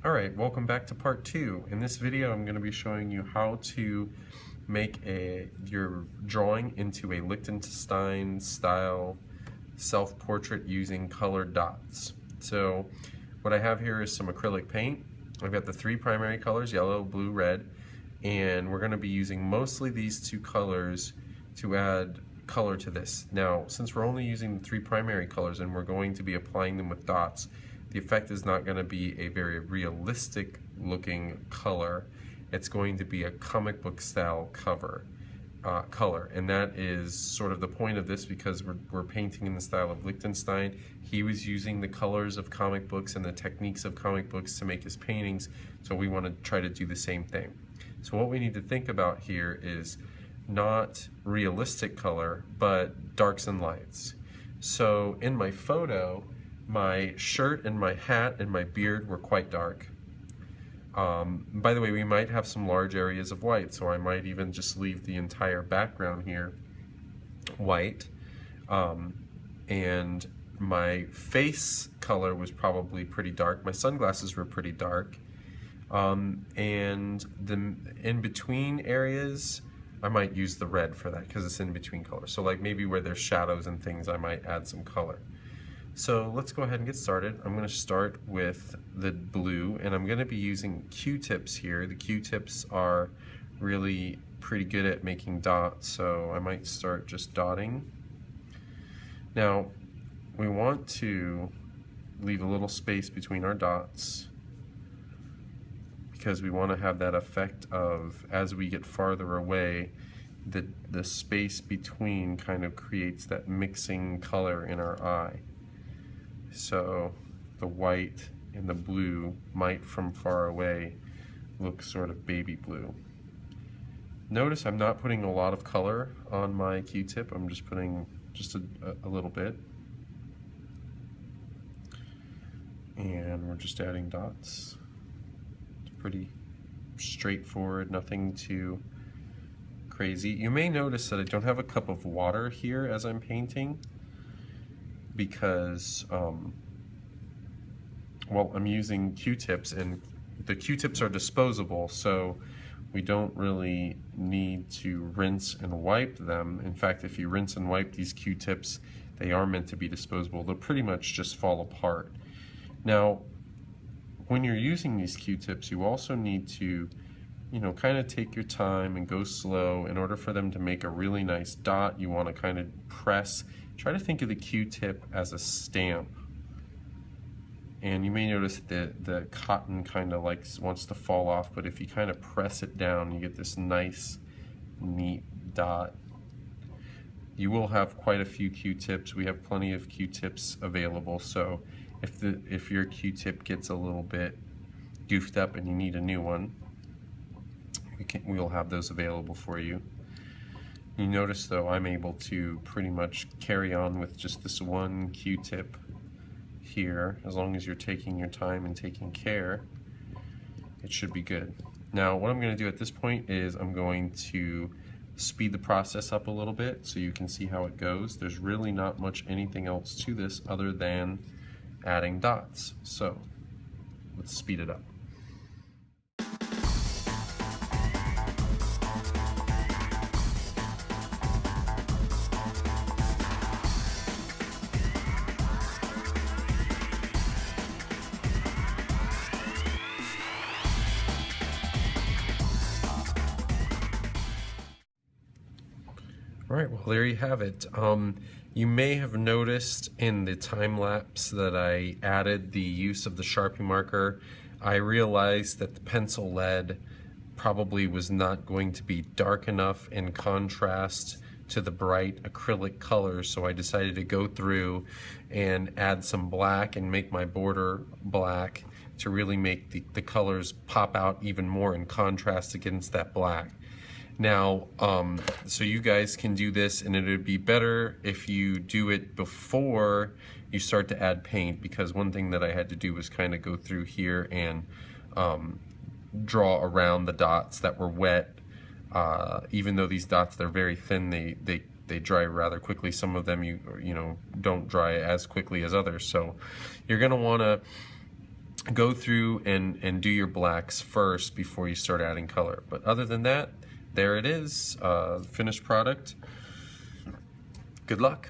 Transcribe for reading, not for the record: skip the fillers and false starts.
Alright, welcome back to part 2. In this video I'm going to be showing you how to make your drawing into a Liechtenstein style self-portrait using colored dots. So what I have here is some acrylic paint. I've got the three primary colors, yellow, blue, red, and we're going to be using mostly these two colors to add color to this. Now, since we're only using the three primary colors and we're going to be applying them with dots, the effect is not going to be a very realistic looking color. It's going to be a comic book style color, and that is sort of the point of this because we're painting in the style of Liechtenstein. He was using the colors of comic books and the techniques of comic books to make his paintings, so we want to try to do the same thing. So what we need to think about here is not realistic color, but darks and lights. So in my photo, my shirt and my hat and my beard were quite dark. By the way, we might have some large areas of white, so I might even just leave the entire background here white. And my face color was probably pretty dark. My sunglasses were pretty dark. And the in-between areas, I might use the red for that because it's in between colors. So like maybe where there's shadows and things, I might add some color. So let's go ahead and get started. I'm going to start with the blue, and I'm going to be using Q-tips here. The Q-tips are really pretty good at making dots, so I might start just dotting. Now, we want to leave a little space between our dots because we want to have that effect of, as we get farther away, the space between kind of creates that mixing color in our eye. So the white and the blue might from far away look sort of baby blue. Notice I'm not putting a lot of color on my Q-tip, I'm just putting just a little bit. And we're just adding dots. It's pretty straightforward, nothing too crazy. You may notice that I don't have a cup of water here as I'm painting, because well, I'm using Q-tips, and the Q-tips are disposable, so we don't really need to rinse and wipe them. In fact, if you rinse and wipe these Q-tips, they are meant to be disposable. They'll pretty much just fall apart. Now, when you're using these Q-tips, you also need to, kind of take your time and go slow. In order for them to make a really nice dot, you want to kind of press. Try to think of the Q-tip as a stamp. And you may notice that the cotton kind of wants to fall off, but if you kind of press it down, you get this nice, neat dot. You will have quite a few Q-tips. We have plenty of Q-tips available, so if your Q-tip gets a little bit goofed up and you need a new one, we'll have those available for you. You notice though, I'm able to pretty much carry on with just this one Q-tip here. As long as you're taking your time and taking care, it should be good. Now, what I'm going to do at this point is I'm going to speed the process up a little bit so you can see how it goes. There's really not much anything else to this other than adding dots. So let's speed it up. Alright, well there you have it. You may have noticed in the time lapse that I added the use of the Sharpie marker. I realized that the pencil lead probably was not going to be dark enough in contrast to the bright acrylic colors, so I decided to go through and add some black and make my border black to really make the colors pop out even more in contrast against that black. Now, so you guys can do this, and it would be better if you do it before you start to add paint, because one thing that I had to do was kind of go through here and draw around the dots that were wet. Even though these dots, they're very thin, they dry rather quickly. Some of them you don't dry as quickly as others. So you're going to want to go through and do your blacks first before you start adding color. But other than that, there it is, finished product. Good luck.